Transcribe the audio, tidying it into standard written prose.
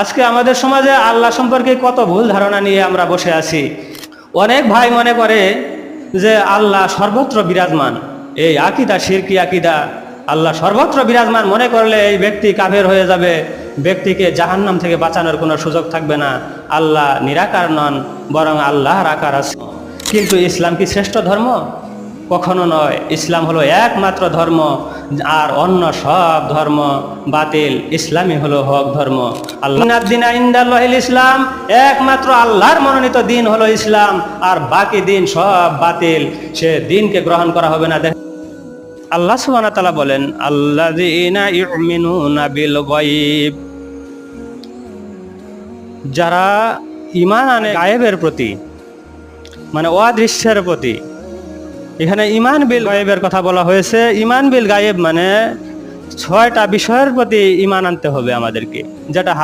আজকে আমাদের সমাজে আল্লাহ সম্পর্কে কত ভুল ধারণা নিয়ে আমরা বসে আছি। অনেক ভাই মনে করে যে আল্লাহ সর্বত্র বিরাজমান, এই আকিদা শিরকি আকিদা। আল্লাহ সর্বত্র বিরাজমান মনে করলে এই ব্যক্তি কাফের হয়ে যাবে, ব্যক্তিকে জাহান্নাম থেকে বাঁচানোর কোনো সুযোগ থাকবে না। আল্লাহ নিরাকার নন, বরং আল্লাহর আকার আছে। কিন্তু ইসলাম কি শ্রেষ্ঠ ধর্ম? কখনো নয়। ইসলাম হলো একমাত্র ধর্ম, আর অন্য সব ধর্ম বাতিল, ইসলামই হলো হক ধর্ম। আল্লাহ ইসলাম, একমাত্র আল্লাহর মনোনীত দিন হলো ইসলাম, আর বাকি দিন সব বাতিল, সে দিনকে গ্রহণ করা হবে না। আল্লাহ সুবহানাহু ওয়া তাআলা বলেন, আল্লাযীনা ইউমিনুনা বিল গায়ব, যারা ঈমান আনে গায়েবের প্রতি, মানে অদৃশ্যের প্রতি। এখানে ঈমান বিল গায়েবের কথা বলা হয়েছে। ঈমান বিল গায়েব মানে 6টা বিষয়ের প্রতি ঈমান আনতে হবে আমাদেরকে, যেটা